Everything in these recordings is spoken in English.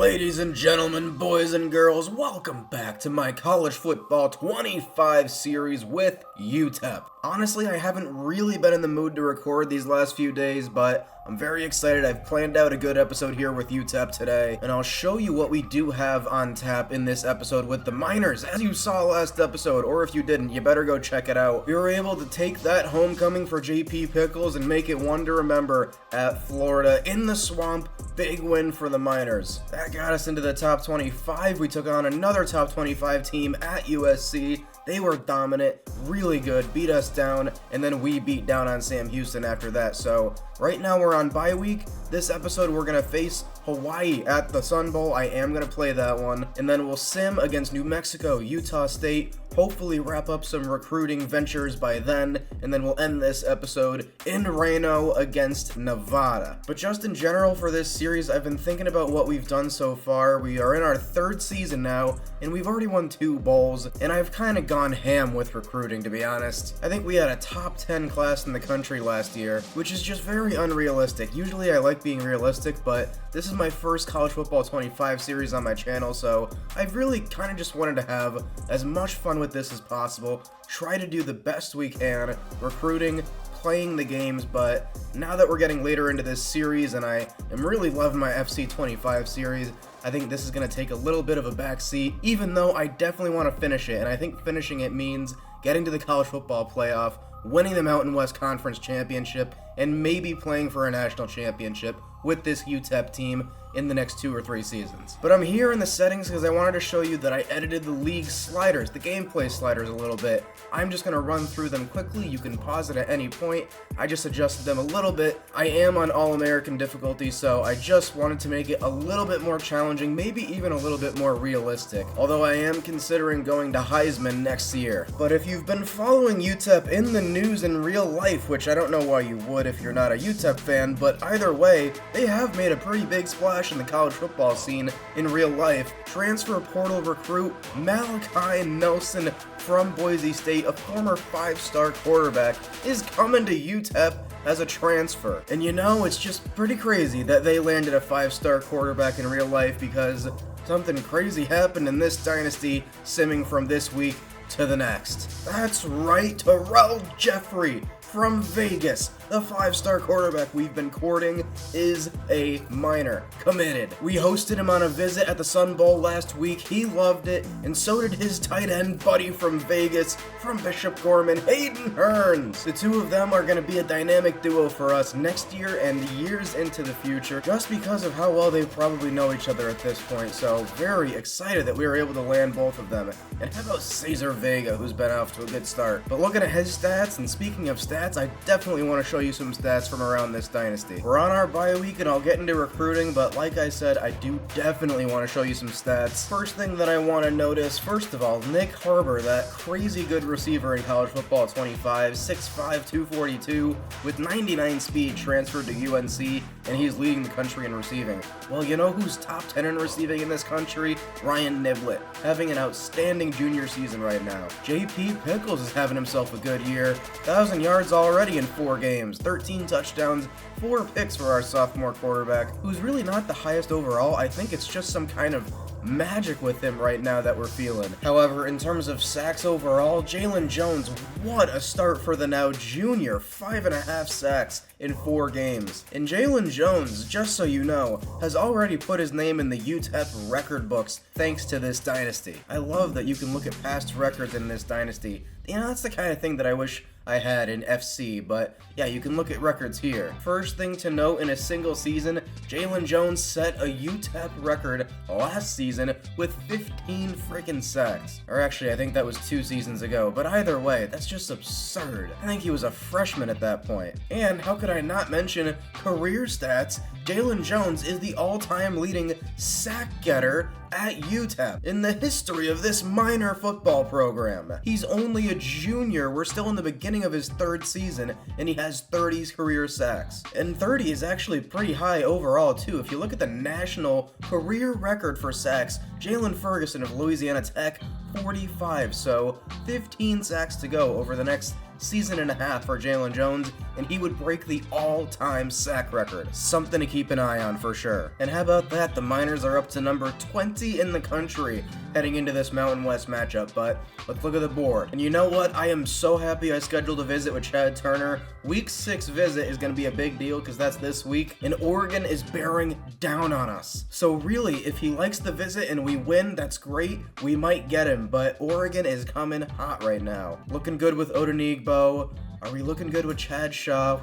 Ladies and gentlemen, boys and girls, welcome back to my College Football 25 series with UTEP. Honestly, I haven't really been in the mood to record these last few days, but I'm very excited. I've planned out a good episode here with UTEP today, and I'll show you what we do have on tap in this episode with the Miners. As you saw last episode, or if you didn't, you better go check it out. We were able to take that homecoming for JP Pickles and make it one to remember at Florida in the swamp. Big win for the Miners. That got us into the top 25. We took on another top 25 team at USC. They were dominant, really good, beat us down, and then we beat down on Sam Houston after that. So right now we're on bye week. This episode we're going to face Hawaii at the Sun Bowl. I am going to play that one. And then we'll sim against New Mexico, Utah State, hopefully wrap up some recruiting ventures by then, and then we'll end this episode in Reno against Nevada. But just in general for this series, I've been thinking about what we've done so far. We are in our third season now, and we've already won 2 bowls, and I've kind of gone ham with recruiting, to be honest. I think we had a top 10 class in the country last year, which is just very unrealistic. Usually I like being realistic, but this is my first College Football 25 series on my channel, so I've really kind of just wanted to have as much fun with this as possible, try to do the best we can, recruiting, playing the games. But now that we're getting later into this series and I am really loving my FC 25 series, I think this is going to take a little bit of a backseat, even though I definitely want to finish it, and I think finishing it means getting to the college football playoff, winning the Mountain West Conference Championship, and maybe playing for a national championship with this UTEP team in the next 2 or 3 seasons. But I'm here in the settings because I wanted to show you that I edited the league sliders, the gameplay sliders a little bit. I'm just going to run through them quickly. You can pause it at any point. I just adjusted them a little bit. I am on All-American difficulty, so I just wanted to make it a little bit more challenging, maybe even a little bit more realistic, although I am considering going to Heisman next year. But if you've been following UTEP in the news in real life, which I don't know why you would if you're not a UTEP fan, but either way, they have made a pretty big splash in the college football scene in real life. Transfer portal recruit Malachi Nelson from Boise State, a former 5-star quarterback, is coming to UTEP as a transfer. And you know, it's just pretty crazy that they landed a 5-star quarterback in real life, because something crazy happened in this dynasty simming from this week to the next. That's right, Terrell Jeffrey from Vegas, the 5-star quarterback we've been courting, is a Miner. Committed. We hosted him on a visit at the Sun Bowl last week. He loved it, and so did his tight end buddy from Vegas, from Bishop Gorman, Hayden Hearns. The two of them are going to be a dynamic duo for us next year and years into the future, just because of how well they probably know each other at this point. So very excited that we were able to land both of them. And how about Cesar Vega, who's been off to a good start. But looking at his stats, and speaking of stats, I definitely want to show you some stats from around this dynasty. We're on our bye week and I'll get into recruiting, but like I said, I do definitely want to show you some stats. First thing that I want to notice, first of all, Nick Harbor, that crazy good receiver in College Football 25, 6'5", 242, with 99 speed, transferred to UNC, and he's leading the country in receiving. Well, you know who's top 10 in receiving in this country? Ryan Niblett, having an outstanding junior season right now. JP Pickles is having himself a good year, 1,000 yards already in 4 games, 13 touchdowns, 4 picks for our sophomore quarterback, who's really not the highest overall. I think it's just some kind of magic with him right now that we're feeling. However, in terms of sacks overall, Jalen Jones, what a start for the now junior, 5.5 sacks in 4 games. And Jalen Jones, just so you know, has already put his name in the UTEP record books thanks to this dynasty. I love that you can look at past records in this dynasty. You know, that's the kind of thing that I wish I had in FC, but yeah, you can look at records here. First thing to note, in a single season, Jalen Jones set a UTEP record last season with 15 freaking sacks. Or actually, I think that was 2 seasons ago, but either way, that's just absurd. I think he was a freshman at that point. And how could I not mention career stats? Jalen Jones is the all-time leading sack getter at UTEP in the history of this minor football program. He's only a junior. We're still in the beginning of his 3rd season, and he has 30 career sacks. And 30 is actually pretty high overall, too. If you look at the national career record for sacks, Jalen Ferguson of Louisiana Tech, 45, so 15 sacks to go over the next season and a half for Jalen Jones. and he would break the all-time sack record. Something to keep an eye on for sure. And how about that? The Miners are up to number 20 in the country heading into this Mountain West matchup, but let's look at the board. And you know what? I am so happy I scheduled a visit with Chad Turner. Week 6 visit is going to be a big deal because that's this week, and Oregon is bearing down on us. So really, if he likes the visit and we win, that's great. We might get him, but Oregon is coming hot right now. Looking good with Odenigbo. Are we looking good with Chad Shaw?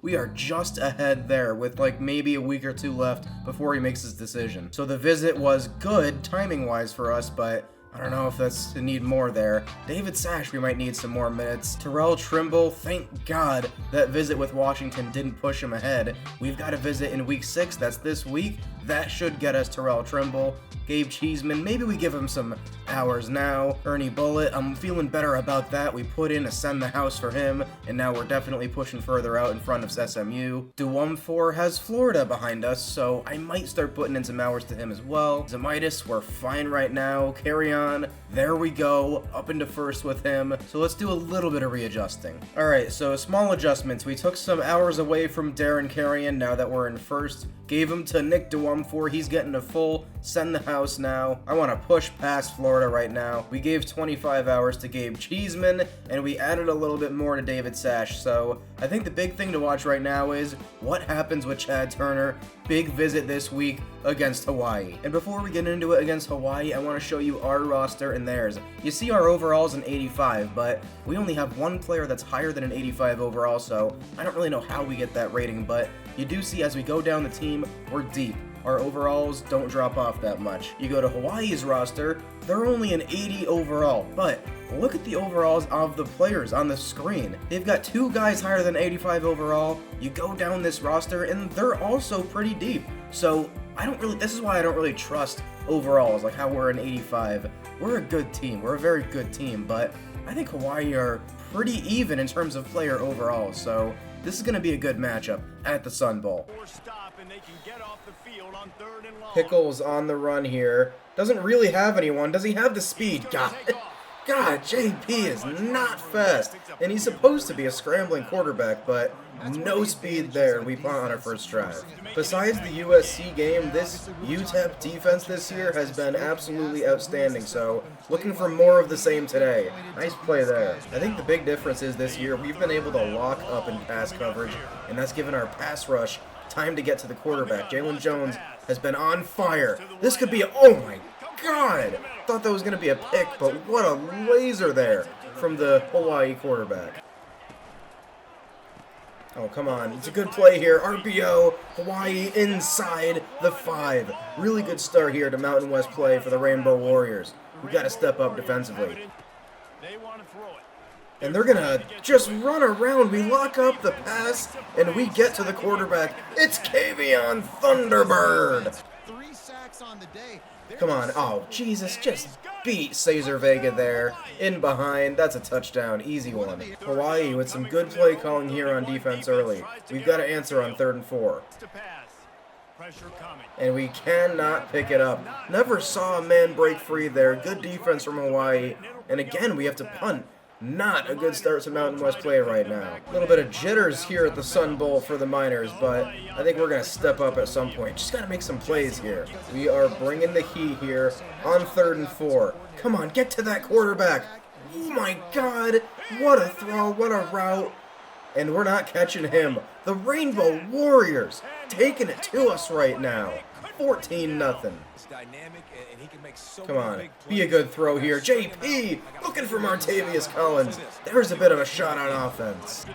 We are just ahead there with like maybe a week or two left before he makes his decision. So the visit was good timing-wise for us, but I don't know if that's to need more there. David Sash, we might need some more minutes. Terrell Trimble, thank God that visit with Washington didn't push him ahead. We've got a visit in week 6, that's this week. That should get us Terrell Trimble. Gabe Cheeseman, maybe we give him some hours now. Ernie Bullitt, I'm feeling better about that. We put in a send the house for him, and now we're definitely pushing further out in front of SMU. Duwumfor has Florida behind us, so I might start putting in some hours to him as well. Zamitis, we're fine right now. Carry on. There we go, up into first with him. So let's do a little bit of readjusting. Alright, so small adjustments. We took some hours away from Darren Carrion now that we're in first. Gave him to Nick Duwumfor. He's getting a full send the house now. I want to push past Florida right now. We gave 25 hours to Gabe Cheeseman, and we added a little bit more to David Sash. So I think the big thing to watch right now is what happens with Chad Turner. Big visit this week against Hawaii. And before we get into it against Hawaii, I want to show you our roster and theirs. You see our overall's an 85, but we only have one player that's higher than an 85 overall, so I don't really know how we get that rating, but you do see as we go down the team, we're deep. Our overalls don't drop off that much. You go to Hawaii's roster, they're only an 80 overall, but look at the overalls of the players on the screen. They've got 2 guys higher than 85 overall. You go down this roster and they're also pretty deep. So this is why I don't really trust overalls, like how we're an 85. We're a good team, we're a very good team, but I think Hawaii are pretty even in terms of player overall, so this is going to be a good matchup at the Sun Bowl. Pickles on the run here. Doesn't really have anyone. Does he have the speed? God, JP is not fast. And he's supposed to be a scrambling quarterback, but no speed there. We punt on our first drive. Besides the USC game, this UTEP defense this year has been absolutely outstanding, so looking for more of the same today. Nice play there. I think the big difference is this year we've been able to lock up in pass coverage, and that's given our pass rush time to get to the quarterback. Jalen Jones has been on fire. This could be oh my God! Thought that was going to be a pick, but what a laser there from the Hawaii quarterback. Oh, come on. It's a good play here. RPO, Hawaii inside the 5. Really good start here to Mountain West play for the Rainbow Warriors. We've got to step up defensively. And they're going to just run around. We lock up the pass, and we get to the quarterback. It's Kavion Thunderbird. 3 sacks on the day. Come on. Oh, Jesus. Just beat Cesar Vega there. In behind. That's a touchdown. Easy one. Hawaii with some good play calling here on defense early. We've got to answer on 3rd and 4. And we cannot pick it up. Never saw a man break free there. Good defense from Hawaii. And again, we have to punt. Not a good start to Mountain West play right now. A little bit of jitters here at the Sun Bowl for the Miners, but I think we're going to step up at some point. Just got to make some plays here. We are bringing the heat here on 3rd and 4. Come on, get to that quarterback. Oh my God, what a throw, what a route. And we're not catching him. The Rainbow Warriors taking it to us right now. 14-0. Come on, be a good throw here. JP looking for Martavius Collins. There's a bit of a shot on offense.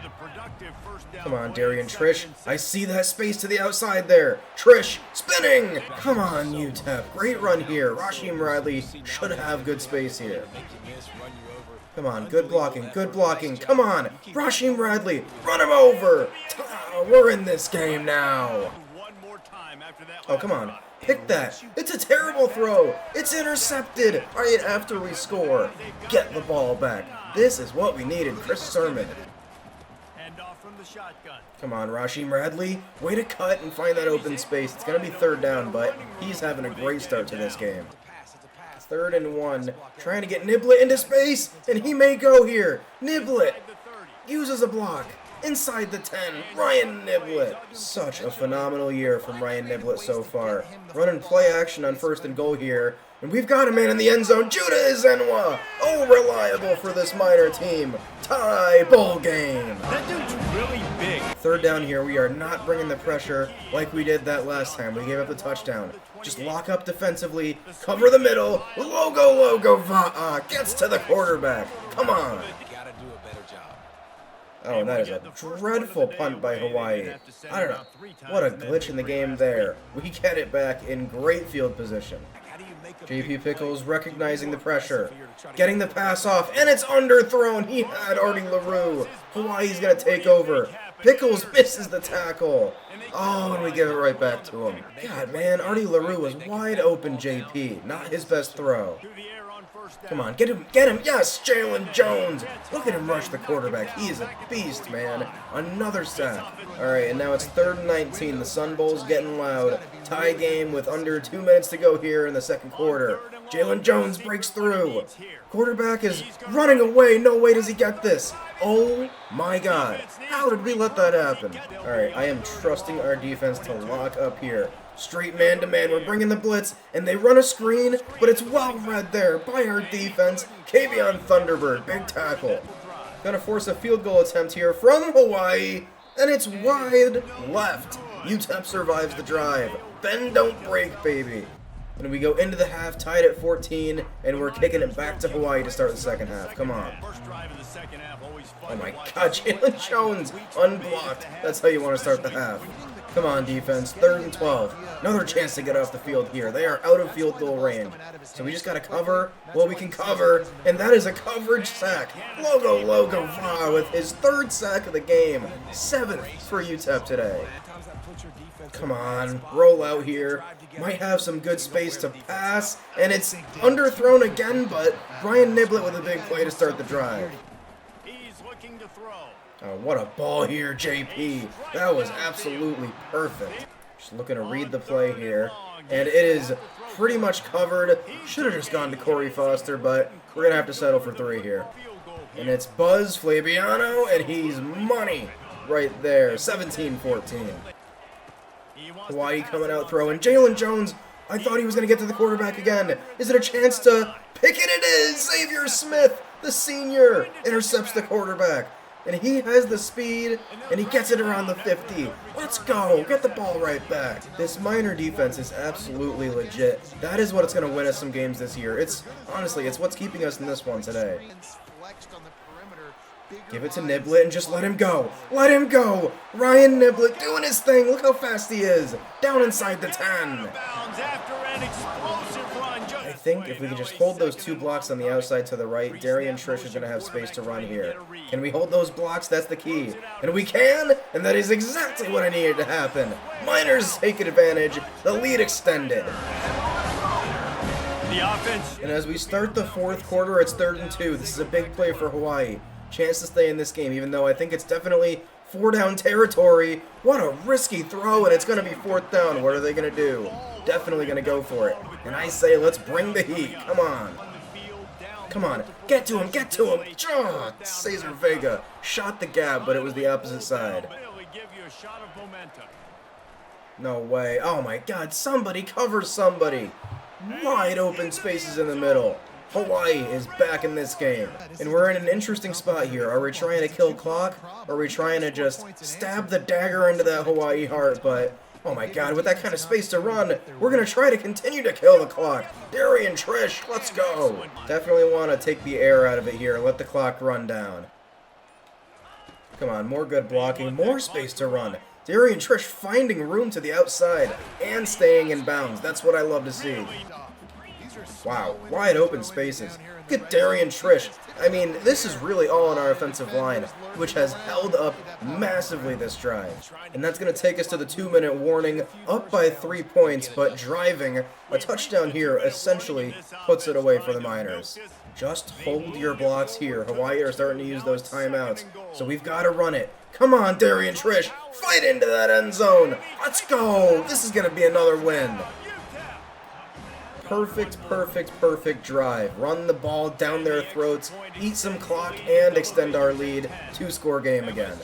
Come on, Darian Trish. I see that space to the outside there. Trish spinning. Come on, UTEP. Great run here. Rasheem Riley should have good space here. Come on, good blocking, good blocking. Come on, Rasheem Riley, run him over. We're in this game now. Oh, come on. Pick that. It's a terrible throw. It's intercepted right after we score. Get the ball back. This is what we needed. Chris Sermon. Come on, Rasheem Radley. Way to cut and find that open space. It's going to be 3rd down, but he's having a great start to this game. 3rd and 1. Trying to get Niblett into space, and he may go here. Niblett uses a block. inside the 10, Ryan Niblett. Such a phenomenal year from Ryan Niblett so far. Running play action on 1st and goal here, and we've got a man in the end zone, Judah Izenwa. Oh, reliable for this Miner team. Tie ball game. That dude's really big. 3rd down here, we are not bringing the pressure like we did that last time. We gave up the touchdown. Just lock up defensively, cover the middle, logo, Va'a gets to the quarterback. Come on. Oh, and that is a dreadful punt by Hawaii. I don't know. What a glitch in the game there. We get it back in great field position. JP Pickles recognizing the pressure, getting the pass off, and it's underthrown. He had Artie LaRue. Hawaii's going to take over. Pickles misses the tackle. Oh, and we give it right back to him. God, man, Artie LaRue was wide open, JP. Not his best throw. Come on, get him, yes, Jalen Jones. Look at him rush the quarterback. He is a beast, man. Another sack. All right, and now it's 3rd and 19. The Sun Bowl's getting loud. Tie game with under 2 minutes to go here in the 2nd quarter. Jalen Jones breaks through. Quarterback is running away. No way does he get this. Oh my God. How did we let that happen? All right, I am trusting our defense to lock up here. Straight man-to-man, we're bringing the blitz, and they run a screen, but it's well read there by our defense. Kavion Thunderbird, big tackle. Gonna force a field goal attempt here from Hawaii, and it's wide left. UTEP survives the drive. Bend, don't break, baby. And we go into the half, tied at 14, and we're kicking it back to Hawaii to start the 2nd half. Come on. Oh my God, Jalen Jones, unblocked. That's how you want to start the half. Come on, defense. 3rd and 12. Another chance to get off the field here. They are out of field goal range. So we just got to cover what we can cover, and that is a coverage sack. Logo Va with his 3rd sack of the game. 7th for UTEP today. Come on, roll out here. Might have some good space to pass, and it's underthrown again, but Ryan Niblett with a big play to start the drive. Oh, what a ball here, JP. That was absolutely perfect. Just looking to read the play here. And it is pretty much covered. Should have just gone to Corey Foster, but we're going to have to settle for 3 here. And it's Buzz Flabiano, and he's money right there. 17-14. Hawaii coming out throwing. Jalen Jones, I thought he was going to get to the quarterback again. Is it a chance to pick it? It is! Xavier Smith, the senior, intercepts the quarterback. And he has the speed, and he gets it around the 50. Let's go. Get the ball right back. This Miner defense is absolutely legit. That is what's going to win us some games this year. Honestly, it's what's keeping us in this one today. Give it to Niblett and just let him go. Let him go. Ryan Niblett doing his thing. Look how fast he is. Down inside the 10. I think if we can just hold those 2 blocks on the outside to the right, Darian Trish is going to have space to run here. Can we hold those blocks? That's the key. And we can, and that is exactly what I needed to happen. Miners take advantage. The lead extended. And as we start the 4th quarter, it's 3rd and 2. This is a big play for Hawaii. Chance to stay in this game, even though I think it's definitely 4-down territory. What a risky throw, and it's going to be 4th down. What are they going to do? Definitely going to go for it. And I say, let's bring the heat. Come on. Come on. Get to him. Get to him. Oh, Cesar Vega shot the gap, but it was the opposite side. No way. Oh, my God. Somebody cover somebody. Wide open spaces in the middle. Hawaii is back in this game. And we're in an interesting spot here. Are we trying to kill clock? Or are we trying to just stab the dagger into that Hawaii heart? But, oh my God, with that kind of space to run, we're going to try to continue to kill the clock. Darian Trish, let's go. Definitely want to take the air out of it here. Let the clock run down. Come on, more good blocking. More space to run. Darian Trish finding room to the outside and staying in bounds. That's what I love to see. Wow, wide open spaces. Look at Darian Trish. I mean, this is really all on our offensive line, which has held up massively this drive. And that's going to take us to the 2-minute warning, up by 3 points, but driving. A touchdown here essentially puts it away for the Miners. Just hold your blocks here. Hawaii are starting to use those timeouts, so we've got to run it. Come on, Darian Trish. Fight into that end zone. Let's go. This is going to be another win. Perfect drive. Run the ball down their throats, eat some clock, and extend our lead. 2-score game again.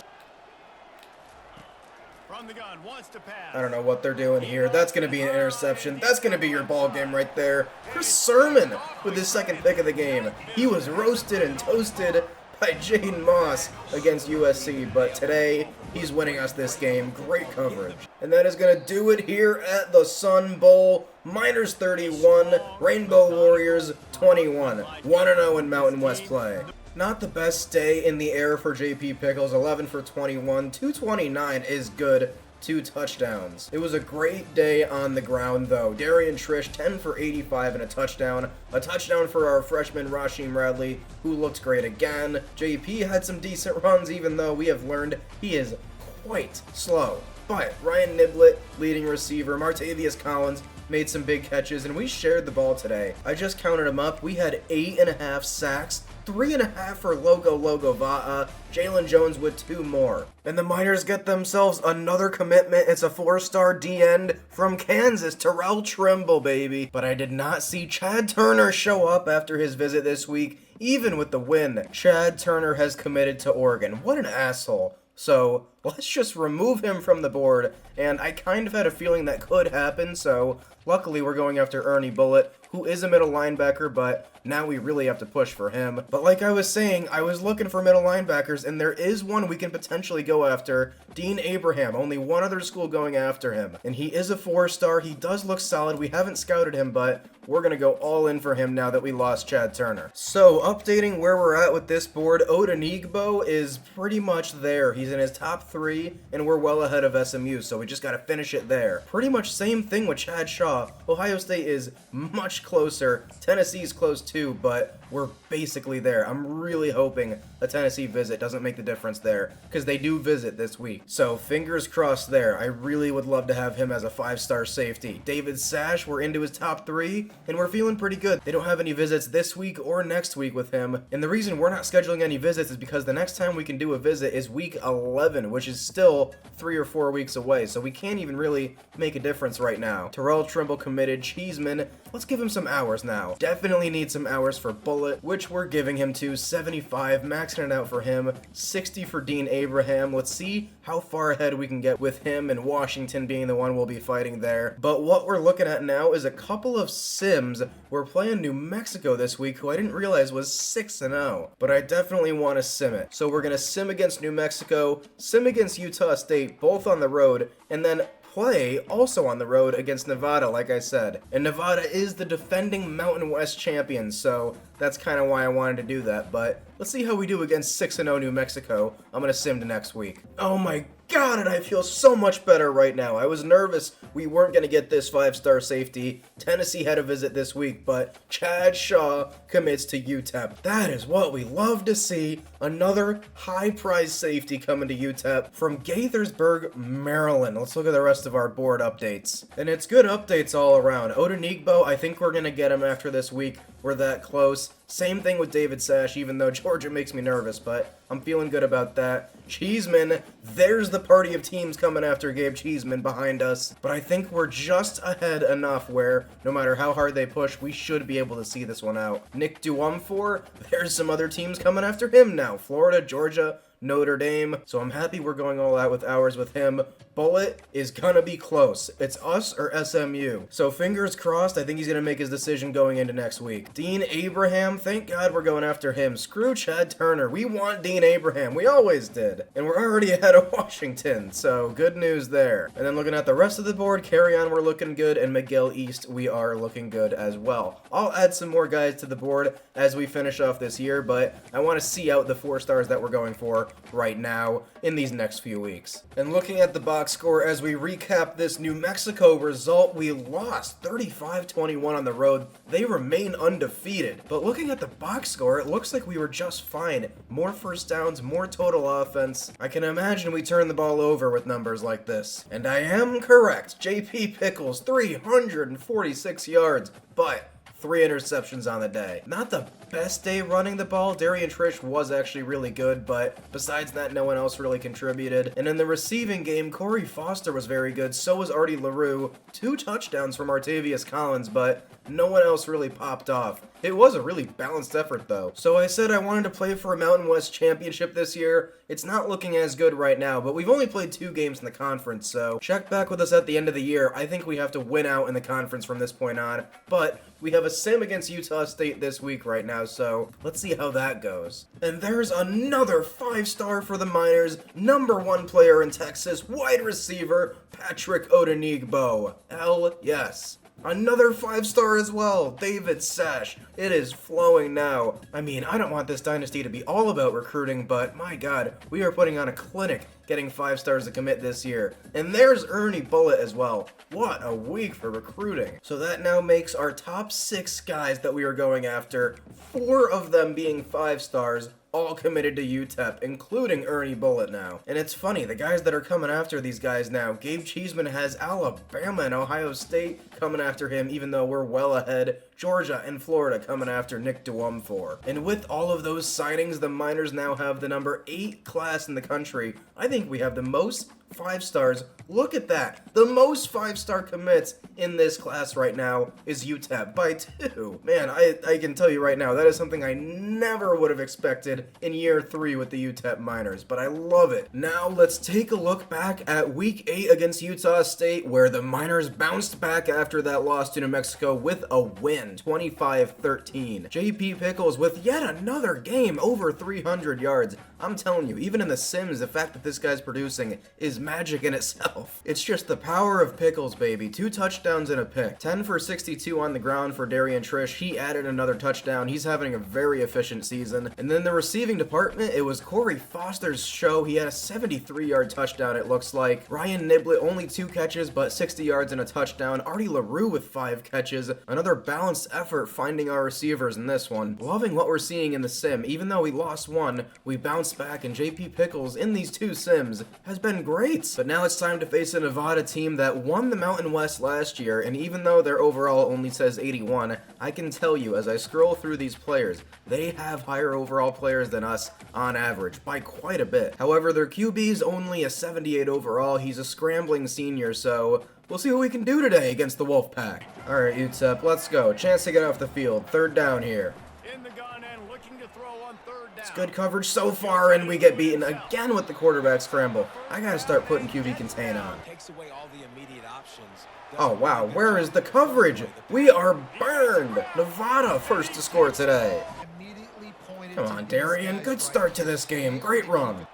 I don't know what they're doing here. That's going to be an interception. That's going to be your ball game right there. Chris Sermon with his second pick of the game. He was roasted and toasted by Jaden Moss against USC, but today he's winning us this game. Great coverage. And that is going to do it here at the Sun Bowl. Miners 31, Rainbow Warriors 21. 1-0 in Mountain West play. Not the best day in the air for JP Pickles. 11 for 21. 229 is good. 2 touchdowns. It was a great day on the ground, though. Darian Trish, 10 for 85 and a touchdown. A touchdown for our freshman Rasheem Radley, who looked great again. JP had some decent runs, even though we have learned he is quite slow. But Ryan Niblett, leading receiver, Martavius Collins, made some big catches, and we shared the ball today. I just counted them up. We had 8.5 sacks, 3.5 for Logo Va'a, Jalen Jones with 2 more. And the Miners get themselves another commitment. It's a 4-star D-end from Kansas, Terrell Trimble, baby. But I did not see Chad Turner show up after his visit this week, even with the win. Chad Turner has committed to Oregon. What an asshole. So let's just remove him from the board, and I kind of had a feeling that could happen, so luckily we're going after Ernie Bullitt, who is a middle linebacker, but now we really have to push for him. But like I was saying, I was looking for middle linebackers, and there is one we can potentially go after, Dean Abraham. Only one other school going after him, and he is a 4-star. He does look solid. We haven't scouted him, but we're going to go all in for him now that we lost Chad Turner. So, updating where we're at with this board, Odenigbo is pretty much there. He's in his top 3, and we're well ahead of SMU, so we just got to finish it there. Pretty much same thing with Chad Shaw. Ohio State is much closer. Tennessee's close too, but we're basically there. I'm really hoping a Tennessee visit doesn't make the difference there, because they do visit this week. So, fingers crossed there. I really would love to have him as a 5-star safety. David Sash, we're into his top 3, and we're feeling pretty good. They don't have any visits this week or next week with him, and the reason we're not scheduling any visits is because the next time we can do a visit is week 11, which is still 3 or 4 weeks away, so we can't even really make a difference right now. Terrell Trimble committed. Cheeseman, let's give him some hours now. Definitely need some hours for Bullitt, which we're giving him to 75, maxing it out for him. 60 for Dean Abraham. Let's see how far ahead we can get with him and Washington being the one we'll be fighting there. But what we're looking at now is a couple of sims. We're playing New Mexico this week, who I didn't realize was 6-0, but I definitely want to sim it. So we're going to sim against New Mexico, sim against Utah State, both on the road, and then play also on the road against Nevada, like I said. And Nevada is the defending Mountain West champions, so that's kind of why I wanted to do that. But let's see how we do against 6-0 New Mexico. I'm going to sim to next week. Oh my god, and I feel so much better right now. I was nervous we weren't going to get this 5-star safety. Tennessee had a visit this week, but Chad Shaw commits to UTEP. That is what we love to see. Another high-prize safety coming to UTEP from Gaithersburg, Maryland. Let's look at the rest of our board updates. And it's good updates all around. Odenigbo, I think we're going to get him after this week. We're that close. Same thing with David Sash, even though Georgia makes me nervous, but I'm feeling good about that. Cheeseman, there's the party of teams coming after Gabe Cheeseman behind us, but I think we're just ahead enough where no matter how hard they push, we should be able to see this one out. Nick Duumfor, there's some other teams coming after him now. Florida, Georgia, Notre Dame, so I'm happy we're going all out with ours with him. Bullitt is gonna be close. It's us or SMU. So fingers crossed, I think he's gonna make his decision going into next week. Dean Abraham, thank God we're going after him. Screw Chad Turner. We want Dean Abraham. We always did. And we're already ahead of Washington, so good news there. And then looking at the rest of the board, Carry On, we're looking good, and Miguel East, we are looking good as well. I'll add some more guys to the board as we finish off this year, but I want to see out the 4 stars that we're going for right now in these next few weeks. And looking at the box score as we recap this New Mexico result, we lost 35-21 on the road. They remain undefeated. But looking at the box score, it looks like we were just fine. More first downs, more total offense. I can imagine we turn the ball over with numbers like this. And I am correct. JP Pickles, 346 yards, but 3 interceptions on the day. Not the best day running the ball. Darian Trish was actually really good, but besides that, no one else really contributed. And in the receiving game, Corey Foster was very good. So was Artie LaRue. 2 touchdowns from Artavius Collins, but no one else really popped off. It was a really balanced effort, though. So I said I wanted to play for a Mountain West championship this year. It's not looking as good right now, but we've only played 2 games in the conference, so check back with us at the end of the year. I think we have to win out in the conference from this point on, but we have a sim against Utah State this week right now, so let's see how that goes. And there's another 5-star for the Miners, #1 player in Texas, wide receiver, Patrick Odenigbo. Hell yes. Another 5-star as well, David Sash. It is flowing now. I mean, I don't want this dynasty to be all about recruiting, but my god, we are putting on a clinic getting 5 stars to commit this year. And there's Ernie Bullitt as well. What a week for recruiting. So that now makes our top 6 guys that we are going after, 4 of them being 5 stars, all committed to UTEP, including Ernie Bullitt now. And it's funny, the guys that are coming after these guys now, Gabe Cheeseman has Alabama and Ohio State coming after him, even though we're well ahead. Georgia and Florida coming after Nick Duumfor. And with all of those signings, the Miners now have the number 8 class in the country. I think we have the most 5 stars. Look at that. The most 5-star commits in this class right now is UTEP by 2. Man, I can tell you right now, that is something I never would have expected in year 3 with the UTEP Miners, but I love it. Now let's take a look back at week 8 against Utah State, where the Miners bounced back after that loss to New Mexico with a win, 25-13. JP Pickles with yet another game over 300 yards. I'm telling you, even in the Sims, the fact that this guy's producing is magic in itself. It's just the power of Pickles, baby. 2 touchdowns and a pick. 10 for 62 on the ground for Darian Trish. He added another touchdown. He's having a very efficient season. And then the receiving department, it was Corey Foster's show. He had a 73-yard touchdown, it looks like. Ryan Niblett, only 2 catches, but 60 yards and a touchdown. Artie LaRue with 5 catches. Another balanced effort finding our receivers in this one. Loving what we're seeing in the sim. Even though we lost one, we bounced back, and JP Pickles in these 2 sims has been great. But now it's time to face a Nevada team that won the Mountain West last year, and even though their overall only says 81, I can tell you as I scroll through these players, they have higher overall players than us on average by quite a bit. However, their QB's only a 78 overall. He's a scrambling senior, so we'll see what we can do today against the Wolfpack. Alright, UTEP, let's go. Chance to get off the field. 3rd down here. In the gun and looking to throw on 3rd down. It's good coverage so far, and we get beaten again with the quarterback scramble. I gotta start putting QB contain on. Takes away all the immediate options. Oh wow, where is the coverage? We are burned! Nevada first to score today. Immediately pointed Come to on, these Darian. guys Good start to this game. Great run.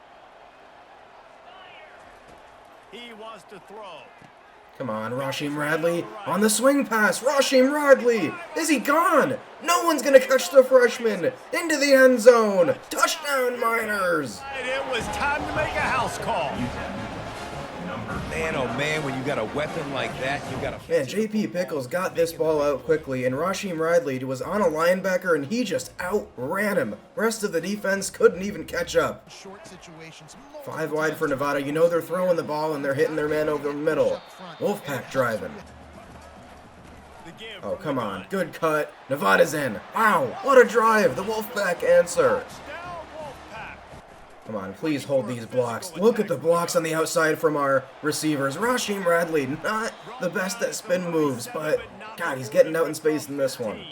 He wants to throw. Come on, Rasheem Radley on the swing pass. Rasheem Radley! Is he gone? No one's gonna catch the freshman into the end zone. Touchdown, Miners! It was time to make a house call. Man, oh man, when you got a weapon like that, you got a... Man, JP Pickles got this ball out quickly, and Rasheem Radley was on a linebacker, and he just outran him. Rest of the defense couldn't even catch up. Short situations. 5 wide for Nevada. You know they're throwing the ball, and they're hitting their man over the middle. Wolfpack driving. Oh, come on. Good cut. Nevada's in. Wow, what a drive. The Wolfpack answer. Come on, please hold these blocks. Look at the blocks on the outside from our receivers. Rasheem Radley, not the best at spin moves, but God, he's getting out in space in this one.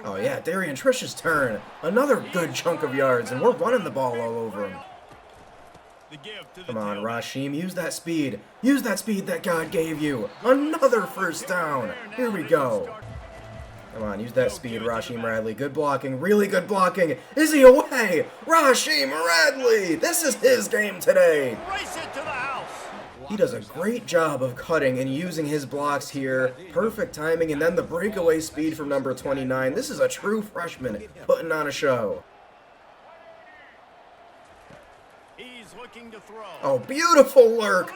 Oh yeah, Darian Trish's turn. Another good chunk of yards, and we're running the ball all over him. Come on, Rasheem, use that speed. Use that speed that God gave you. Another 1st down. Here we go. Come on, use that speed, Rasheem Radley. Good blocking, really good blocking. Is he away? Rasheem Radley! This is his game today. Race it to the house. He does a great job of cutting and using his blocks here. Perfect timing, and then the breakaway speed from number 29. This is a true freshman putting on a show. He's looking to throw. Oh, beautiful lurk.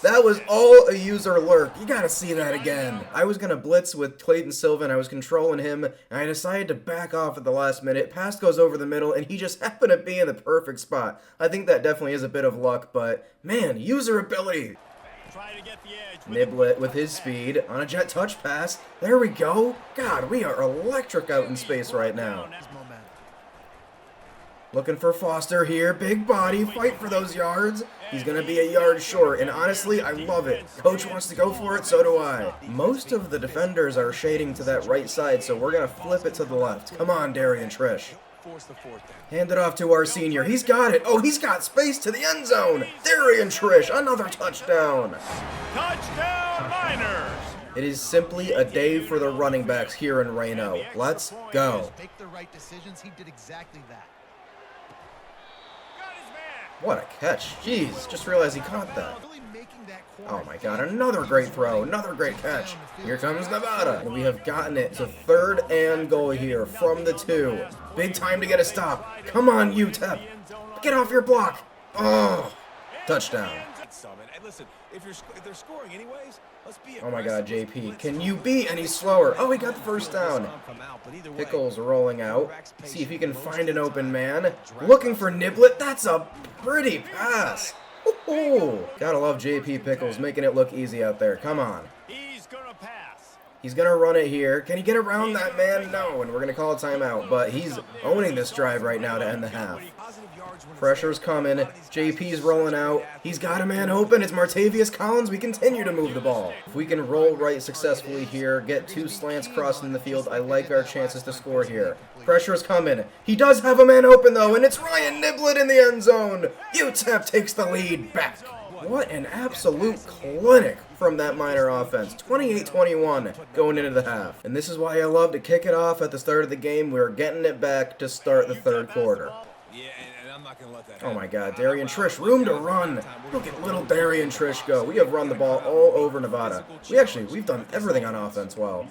That was all a user lurk. You gotta see that again. I was gonna blitz with Clayton Silva, and I was controlling him, and I decided to back off at the last minute. Pass goes over the middle, and he just happened to be in the perfect spot. I think that definitely is a bit of luck, but man, user ability. Try to get the edge. Niblet with his speed on a jet touch pass. There we go. God, we are electric out in space right now. Looking for Foster here. Big body. Fight for those yards. He's going to be a yard short, and honestly, I love it. Coach wants to go for it, so do I. Most of the defenders are shading to that right side, so we're going to flip it to the left. Come on, Darian Trish. Hand it off to our senior. He's got it. Oh, he's got space to the end zone. Darian Trish, another touchdown. Touchdown, Miners. It is simply a day for the running backs here in Reno. Let's go. Make the right decisions. He did exactly that. What a catch. Jeez, just realized he caught that. Oh my god, another great throw, another great catch. Here comes Nevada. And we have gotten it to 3rd and goal here from the 2. Big time to get a stop. Come on, UTEP. Get off your block. Oh, touchdown. Listen, if they're scoring anyways, let's be Oh my god, JP, can you be any slower? Oh, he got the first down. Pickles rolling out. See if he can find an open man. Looking for Niblet. That's a pretty pass. Ooh, gotta love JP Pickles making it look easy out there. Come on. He's gonna pass. He's gonna run it here. Can he get around that man? No, and we're gonna call a timeout. But he's owning this drive right now to end the half. Pressure's coming. JP's rolling out. He's got a man open. It's Martavius Collins. We continue to move the ball. If we can roll right successfully here, get 2 slants crossing the field, I like our chances to score here. Pressure's coming. He does have a man open, though, and it's Ryan Niblet in the end zone. UTEP takes the lead back. What an absolute clinic from that Miner offense. 28-21 going into the half. And this is why I love to kick it off at the start of the game. We're getting it back to start the 3rd quarter. Yeah, and I'm not going to let that Oh my god, Darian Trish, room to run. Look at little Darian Trish go. We have run the ball all over Nevada. We've done everything on offense well.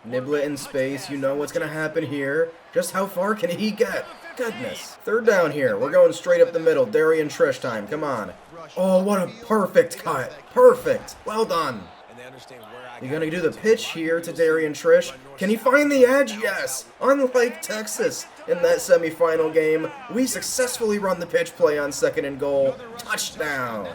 Niblet in space, you know what's going to happen here. Just how far can he get? Goodness. 3rd down here. We're going straight up the middle. Darian Trish time. Come on. Oh, what a perfect cut. Perfect. Well done. You're going to do the pitch here to Darian Trish. Can he find the edge? Yes. Unlike Texas in that semifinal game, we successfully run the pitch play on 2nd and goal. Touchdown.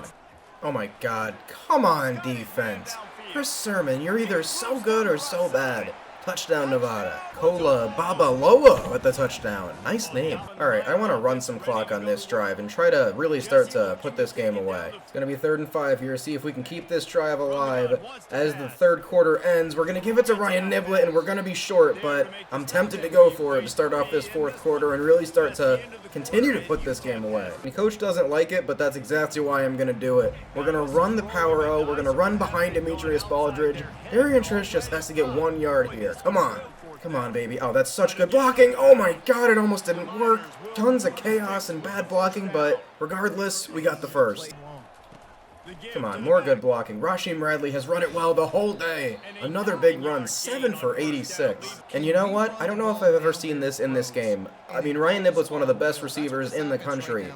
Oh my god. Come on, defense. Chris Sermon, you're either so good or so bad. Touchdown, Nevada. Kola Babaloa with the touchdown. Nice name. Alright, I want to run some clock on this drive and try to really start to put this game away. It's going to be 3rd and 5 here. See if we can keep this drive alive. As the 3rd quarter ends, we're going to give it to Ryan Niblet, and we're going to be short, but I'm tempted to go for it to start off this 4th quarter and really start to continue to put this game away. The coach doesn't like it, but that's exactly why I'm going to do it. We're going to run the power O. We're going to run behind Demetrius Baldridge. Darian Trish just has to get 1 yard here. Come on. Come on, baby. Oh, that's such good blocking. Oh my god, it almost didn't work. Tons of chaos and bad blocking, but regardless, we got the first. Come on, more good blocking. Rasheem Radley has run it well the whole day. Another big run, 7 for 86. And you know what? I don't know if I've ever seen this in this game. I mean, Ryan Niblet's one of the best receivers in the country.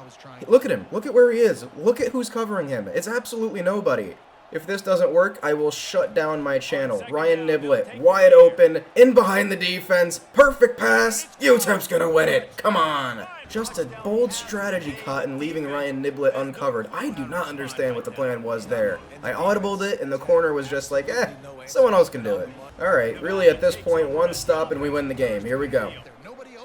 Look at him. Look at where he is. Look at who's covering him. It's absolutely nobody. If this doesn't work, I will shut down my channel. Ryan Niblet, wide open, in behind the defense, perfect pass. UTEP's gonna win it. Come on. Just a bold strategy caught in leaving Ryan Niblet uncovered. I do not understand what the plan was there. I audibled it, and the corner was just like, someone else can do it. Alright, really at this point, 1 stop and we win the game. Here we go.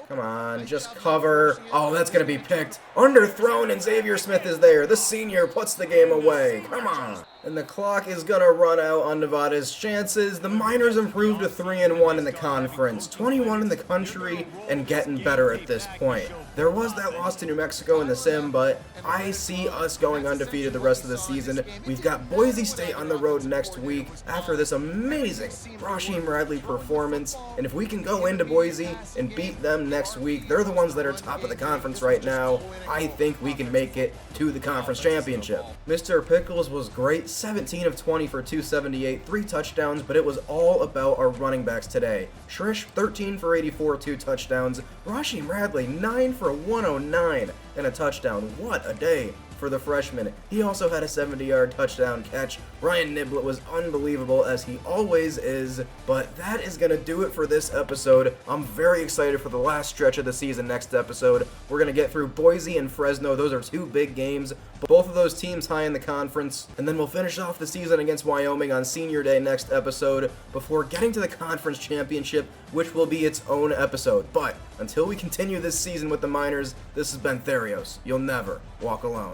Come on, just cover. Oh, that's going to be picked. Underthrown, and Xavier Smith is there. The senior puts the game away. Come on. And the clock is going to run out on Nevada's chances. The Miners improved to 3-1 in the conference, 21 in the country, and getting better at this point. There was that loss to New Mexico in the sim, but I see us going undefeated the rest of the season. We've got Boise State on the road next week after this amazing Rasheem Radley performance. And if we can go into Boise and beat them next week, they're the ones that are top of the conference right now. I think we can make it to the conference championship. Mr. Pickles was great, 17 of 20 for 278, 3 touchdowns, but it was all about our running backs today. Trish, 13 for 84, 2 touchdowns. Rasheem Radley, 9 for 109 and a touchdown. What a day for the freshman. He also had a 70-yard touchdown catch. Ryan Niblett was unbelievable, as he always is. But that is going to do it for this episode. I'm very excited for the last stretch of the season next episode. We're going to get through Boise and Fresno. Those are two big games. Both of those teams high in the conference. And then we'll finish off the season against Wyoming on Senior Day next episode before getting to the conference championship, which will be its own episode. But until we continue this season with the Miners, this has been Therios. You'll never walk alone.